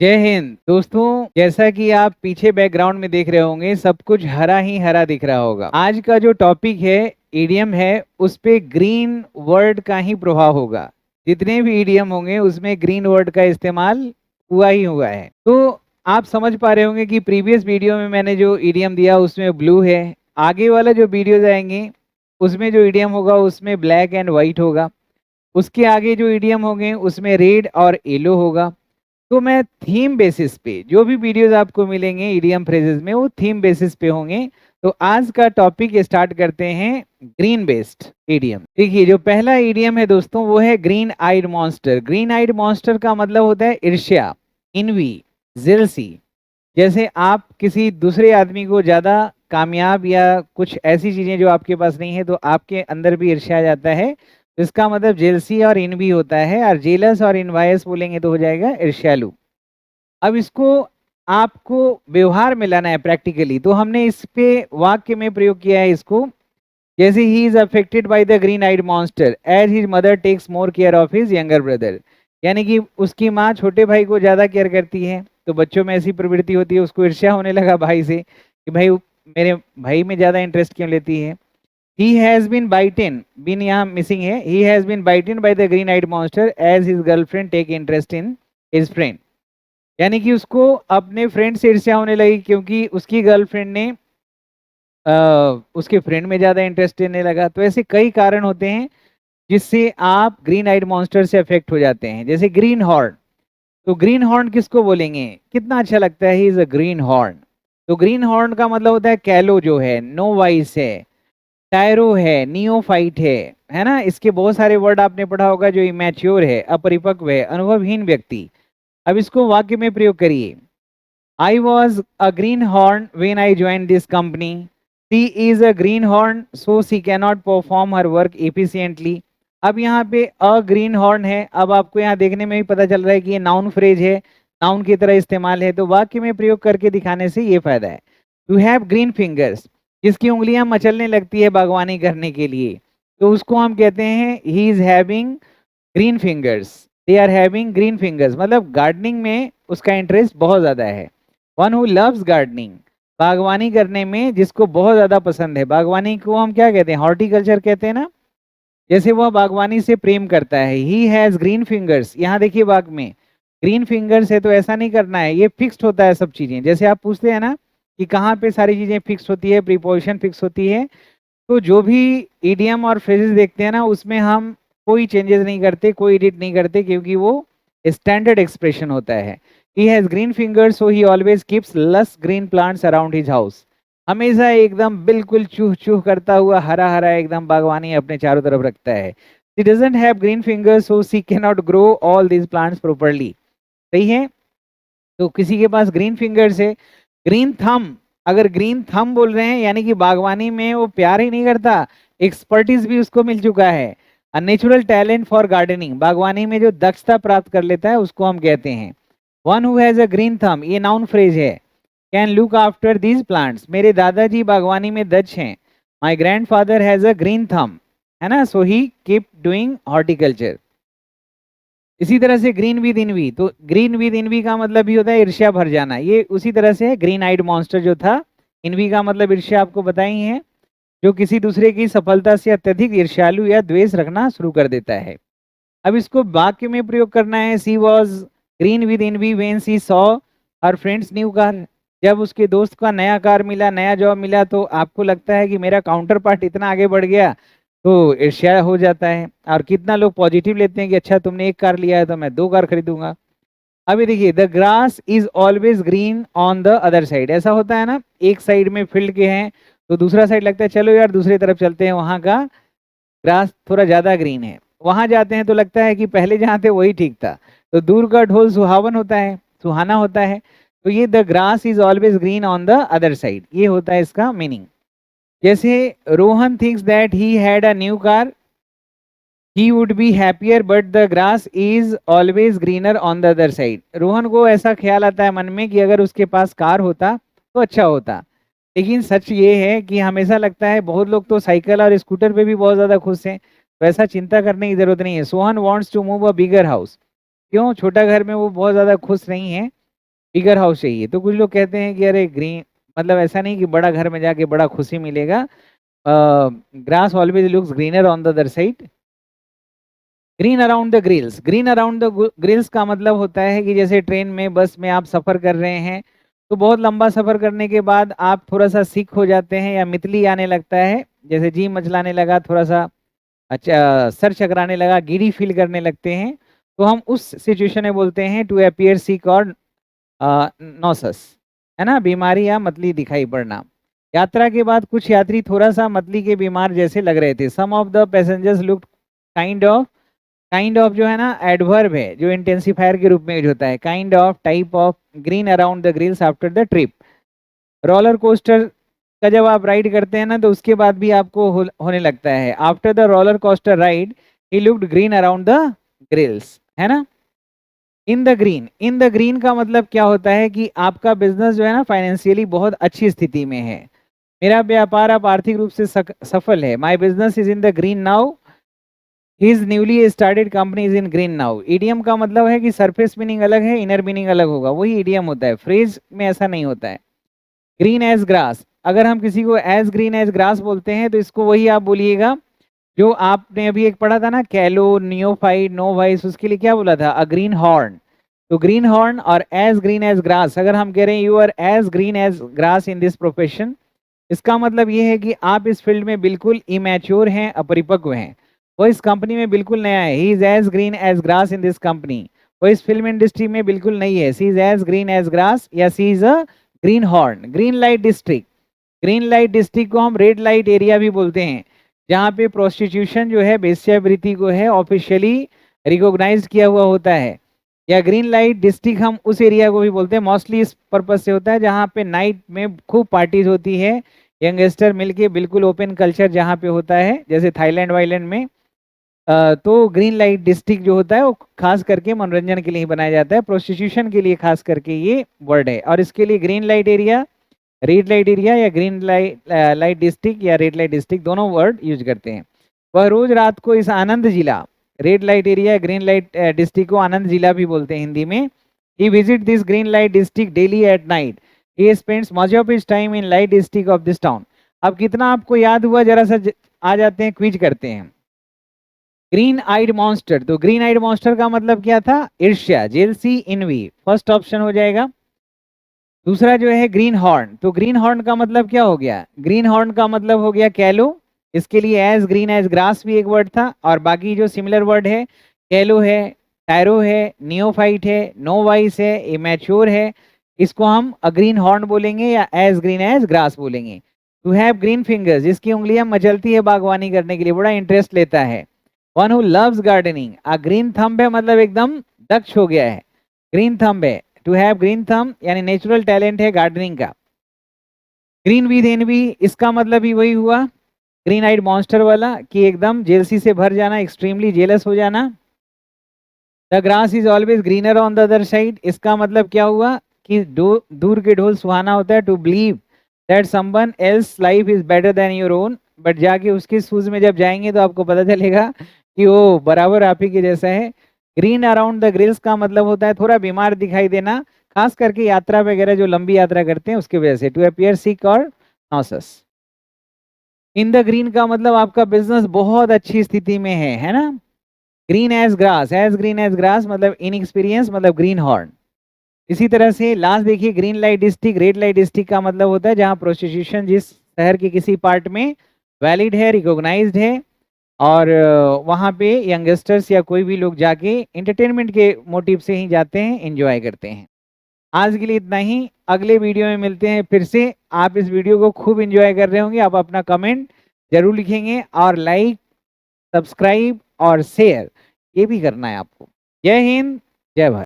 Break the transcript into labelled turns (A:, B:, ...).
A: जय हिंद दोस्तों। जैसा कि आप पीछे बैकग्राउंड में देख रहे होंगे, सब कुछ हरा ही हरा दिख रहा होगा। आज का जो टॉपिक है, ईडीएम है, उस पे ग्रीन वर्ड का ही प्रभाव होगा। जितने भी ईडीएम होंगे उसमें ग्रीन वर्ड का इस्तेमाल हुआ ही हुआ है। तो आप समझ पा रहे होंगे कि प्रीवियस वीडियो में मैंने जो ईडीएम दिया उसमें ब्लू है। आगे वाला जो वीडियोज आएंगे उसमें जो ईडीएम होगा उसमें ब्लैक एंड व्हाइट होगा। उसके आगे जो ईडीएम होंगे उसमें रेड और येलो होगा। तो मैं थीम बेसिस पे जो भी वीडियोस आपको मिलेंगे ईडीएम फ्रेजेस में, वो थीम बेसिस पे होंगे। तो आज का टॉपिक स्टार्ट करते हैं ग्रीन बेस्ड ईडीएम। देखिए, जो पहला ईडीएम है दोस्तों वो है green eyed monster. Green eyed monster का मतलब होता है ईर्ष्या, इनवी, जेलसी। जैसे आप किसी दूसरे आदमी को ज्यादा कामयाब या कुछ ऐसी चीजें जो आपके पास नहीं है तो आपके अंदर भी ईर्ष्या आ जाता है। तो इसका मतलब जेलसी और इनवी होता है, और जेलस और इनवायस बोलेंगे तो हो जाएगा ईर्ष्यालु। अब इसको आपको व्यवहार में लाना है प्रैक्टिकली, तो हमने इस पे वाक्य में प्रयोग किया है इसको। जैसे he is affected by the green eyed monster as his mother takes more care of his younger brother. यानी कि उसकी माँ छोटे भाई को ज्यादा केयर करती है, तो बच्चों में ऐसी प्रवृत्ति होती है, उसको ईर्ष्या होने लगा भाई से कि भाई मेरे भाई में ज्यादा इंटरेस्ट क्यों लेती है। He has been bitten, been यहाँ मिसिंग है, he has been bitten by the green eyed monster as his girlfriend take interest in his friend. यानी कि उसको अपने फ्रेंड से ईर्ष्या होने लगी क्योंकि उसकी गर्लफ्रेंड ने उसके फ्रेंड में ज्यादा इंटरेस्ट लेने लगा। तो ऐसे कई कारण होते हैं जिससे आप ग्रीन आइड मॉन्स्टर से अफेक्ट हो जाते हैं। जैसे ग्रीन हॉर्न, तो ग्रीन हॉर्न किसको बोलेंगे? कितना अच्छा लगता है, he is a green horn. तो ग्रीन हॉर्न का मतलब होता है कैलो जो है, नो वाइस है, टायरो है, नियोफाइट है ना। इसके बहुत सारे वर्ड आपने पढ़ा होगा, जो इमैच्योर है, अपरिपक्व है, अनुभवहीन व्यक्ति। अब इसको वाक्य में प्रयोग करिए। I was a greenhorn when I joined this company. She is a greenhorn, so she cannot perform her work efficiently. अब यहाँ पे अ ग्रीन हॉर्न है। अब आपको यहाँ देखने में भी पता चल रहा है कि ये नाउन फ्रेज है, नाउन की तरह इस्तेमाल है। तो वाक्य में प्रयोग करके दिखाने से ये फायदा है। टू हैव ग्रीन फिंगर्स, जिसकी उंगलियां मचलने लगती है बागवानी करने के लिए, तो उसको हम कहते हैं he is having green fingers. They are having green fingers, मतलब गार्डनिंग में उसका इंटरेस्ट बहुत ज्यादा है। वन हु लव्स गार्डनिंग, बागवानी करने में जिसको बहुत ज्यादा पसंद है। बागवानी को हम क्या कहते हैं? हॉर्टिकल्चर कहते हैं ना। जैसे वह बागवानी से प्रेम करता है। ही हैज ग्रीन फिंगर्स, यहाँ देखिए बाग में ग्रीन फिंगर्स है, तो ऐसा नहीं करना है, ये फिक्स्ड होता है सब चीजें। जैसे आप पूछते हैं ना कि कहाँ पे सारी चीजें फिक्स होती है, प्रीपोजिशन फिक्स होती है, तो जो भी ईडियम और फ्रेजेस देखते हैं ना उसमें हम कोई चेंजेस नहीं करते, कोई एडिट नहीं करते, क्योंकि वो स्टैंडर्ड एक्सप्रेशन होता है। He has green fingers so he always keeps lush green plants around his house. हमेशा एकदम बिल्कुल चूह चूह करता हुआ हरा हरा एकदम बागवानी अपने चारों तरफ रखता है। She doesn't have green fingers so she can not grow all these plants properly. सही है। तो किसी के पास ग्रीन फिंगर्स है। ग्रीन थंब, अगर ग्रीन थंब बोल रहे हैं यानी कि बागवानी में वो प्यार ही नहीं करता, एक्सपर्टीज भी उसको मिल चुका है। A natural talent for gardening, बागवानी में जो दक्षता प्राप्त कर लेता है उसको हम कहते हैं। One who has a green thumb, ये नाउन फ्रेज है। Can look after these plants, मेरे दादाजी बागवानी में दक्ष हैं। My grand father has a green thumb, है ना, सो ही कीप डूइंग हॉर्टिकल्चर। इसी तरह से ग्रीन विद इनवी, तो ग्रीन विद इनवी का मतलब भी होता है ईर्ष्या भर जाना। ये उसी तरह से है। ग्रीन आइड मॉन्स्टर जो था, इनवी का मतलब ईर्ष्या आपको बताई है, जो किसी दूसरे की सफलता से अत्यधिक ईर्ष्यालु या द्वेष रखना शुरू कर देता है। अब इसको वाक्य में प्रयोग करना है। She was green with envy when she saw her friend's new car. जब उसके दोस्त का नया कार मिला, नया जॉब मिला, तो आपको लगता है कि मेरा काउंटर पार्ट इतना आगे बढ़ गया, तो ईर्ष्या हो जाता है। और कितना लोग पॉजिटिव लेते हैं कि अच्छा तुमने एक कार लिया है तो मैं दो कार खरीदूंगा। अभी देखिए, the grass is always green on the other side. ऐसा होता है ना, एक साइड में फील्ड के हैं तो दूसरा साइड लगता है चलो यार दूसरी तरफ चलते हैं, वहां का ग्रास थोड़ा ज्यादा ग्रीन है। वहां जाते हैं तो लगता है कि पहले जहाँ थे वही ठीक था। तो दूर का ढोल सुहावन होता है, सुहाना होता है। तो ये the grass is always green on the other side, ये होता है इसका मीनिंग। जैसे Rohan thinks that he had a new car, he would be happier but the grass is always greener on the other side. Rohan को ऐसा ख्याल आता है मन में कि अगर उसके पास कार होता तो अच्छा होता। लेकिन सच ये है कि हमेशा लगता है, बहुत लोग तो साइकिल और स्कूटर पे भी बहुत ज्यादा खुश हैं, तो ऐसा चिंता करने की जरूरत नहीं है। Sohan wants to move a bigger house, क्यों? छोटा घर में वो बहुत ज्यादा खुश नहीं है, बिगर हाउस चाहिए। तो कुछ लोग कहते हैं कि अरे ग्रीन मतलब ऐसा नहीं कि बड़ा घर में जाके बड़ा खुशी मिलेगा, grass always looks greener on the other side. Green around the grills, green around the grills का मतलब होता है कि जैसे ट्रेन में बस में आप सफर कर रहे हैं, तो बहुत लंबा सफर करने के बाद आप थोड़ा सा सिक हो जाते हैं या मितली आने लगता है, जैसे जी मचलाने लगा, थोड़ा सा अच्छा सर चकराने लगा, गिरी फील करने लगते हैं, तो हम उस सिचुएशन में बोलते हैं टू अपीयर सिक और नॉसस, है ना, बीमारी या मतली दिखाई पड़ना। यात्रा के बाद कुछ यात्री थोड़ा सा मतली के बीमार जैसे लग रहे थे। Some of the passengers looked kind of जो है ना एडवर्ब है जो इंटेंसिफायर के रूप में यूज होता है, kind of, type of, green around the grills after the trip. Roller coaster का जब आप राइड करते हैं ना तो उसके बाद भी आपको होने लगता है। After the roller coaster ride he looked green around the grills, है ना। In the green, in the green का मतलब क्या होता है कि आपका बिजनेस जो है ना फाइनेंशियली बहुत अच्छी स्थिति में है, मेरा व्यापार अब आर्थिक रूप से सफल है। My business is in the green now, his newly started company is in green now. EDM का मतलब है कि सरफेस मीनिंग अलग है, इनर मीनिंग अलग होगा, वही ईडीएम होता है, फ्रेज में ऐसा नहीं होता है। ग्रीन एज ग्रास, अगर हम किसी को एज ग्रीन एज ग्रास बोलते हैं तो इसको वही आप बोलिएगा जो आपने अभी एक पढ़ा था ना, कैलो, नियोफाइट, नोवाइस, उसके लिए क्या बोला था, अ ग्रीन हॉर्न। तो ग्रीन हॉर्न और एज ग्रीन एज ग्रास, अगर हम कह रहे हैं you are as green as grass in this profession, इसका मतलब ये है कि आप इस फील्ड में बिल्कुल इमैच्योर हैं, अपरिपक्व हैं। वो इस कंपनी में बिल्कुल नया है, he is as green as grass in this company. वो इस फिल्म इंडस्ट्री में बिल्कुल नहीं है, she is as green as grass या she is a green horn. Green light district, green light district को हम रेड लाइट एरिया भी बोलते हैं, जहाँ पे प्रोस्टिट्यूशन जो है, वेश्यावृत्ति को है ऑफिशियली रिकॉग्नाइज किया हुआ होता है। या ग्रीन लाइट डिस्ट्रिक्ट हम उस एरिया को भी बोलते हैं, मोस्टली इस पर्पज से होता है जहाँ पे नाइट में खूब पार्टीज होती है, यंगस्टर मिलके, बिल्कुल ओपन कल्चर जहाँ पे होता है, जैसे थाईलैंड वाईलैंड में। तो ग्रीन लाइट डिस्ट्रिक्ट जो होता है वो खास करके मनोरंजन के लिए ही बनाया जाता है, प्रोस्टिट्यूशन के लिए खास करके ये वर्ड है। और इसके लिए green light area, red light area या ग्रीन लाइट डिस्ट्रिक्ट या रेड लाइट डिस्ट्रिक्ट दोनों वर्ड यूज करते हैं। वह रोज रात को इस आनंद जिला, red light area green light district को आनंद जिला भी बोलते हैं हिंदी में। He visit this green light district daily at night, he spends much of his time in light district of this town. अब कितना आपको याद हुआ, जरा सा आ जाते हैं, क्विज करते हैं। ग्रीन आइड मॉन्स्टर, तो ग्रीन आइड मॉन्स्टर का मतलब क्या था, ईर्ष्या, जेलसी, इनवी, फर्स्ट ऑप्शन हो जाएगा। दूसरा जो है ग्रीन हॉर्न, तो ग्रीन हॉर्न का मतलब क्या हो गया, ग्रीन हॉर्न का मतलब हो गया कैलो। इसके लिए एज ग्रीन एज ग्रास भी एक वर्ड था, और बाकी जो सिमिलर वर्ड है, कैलो है, टायरो है, नियोफाइट है, नोवाइस है, इमेच्योर है, इसको हम अ ग्रीन हॉर्न बोलेंगे या एज ग्रीन एज ग्रास बोलेंगे। टू हैव ग्रीन फिंगर्स, जिसकी उंगलियां मचलती है बागवानी करने के लिए, बड़ा इंटरेस्ट लेता है। One who loves gardening, a green thumb है, मतलब एकदम दक्ष हो गया है, ग्रीन थंब है। टू हैव ग्रीन थंब यानी नेचुरल टैलेंट है गार्डनिंग का। ग्रीन विद एनवी, इसका मतलब भी वही हुआ, ग्रीन आइड मॉन्स्टर वाला, कि एकदम जेलसी से भर जाना, एक्सट्रीमली जेलस हो जाना। The grass is always greener on the other side, इसका मतलब क्या हुआ कि दूर के ढोल सुहाना होता है। To believe that someone else life is better than your own, but जाके उसके शूज में जब जाएंगे तो आपको पता चलेगा कि वो बराबर आप ही के जैसा है। ग्रीन अराउंड द ग्रिल्स का मतलब होता है थोड़ा बीमार दिखाई देना, खास करके यात्रा वगैरह जो लंबी यात्रा करते हैं उसकी वजह से। टू अपीयर सिक और नॉसस। इन द ग्रीन का मतलब आपका बिजनेस बहुत अच्छी स्थिति में है ना। Green as grass, as green as grass मतलब इनएक्सपीरियंस, मतलब ग्रीन हॉर्न। इसी तरह से लास्ट देखिए, green light district, red light district का मतलब होता है जहां प्रोस्टिट्यूशन जिस शहर के किसी पार्ट में वैलिड है, रिकॉग्नाइज्ड है, और वहां पे यंगस्टर्स या कोई भी लोग जाके एंटरटेनमेंट के मोटिव से ही जाते हैं, एंजॉय करते हैं। आज के लिए इतना ही, अगले वीडियो में मिलते हैं फिर से। आप इस वीडियो को खूब एंजॉय कर रहे होंगे, आप अपना कमेंट जरूर लिखेंगे, और लाइक, सब्सक्राइब और शेयर ये भी करना है आपको। जय हिंद, जय भारत।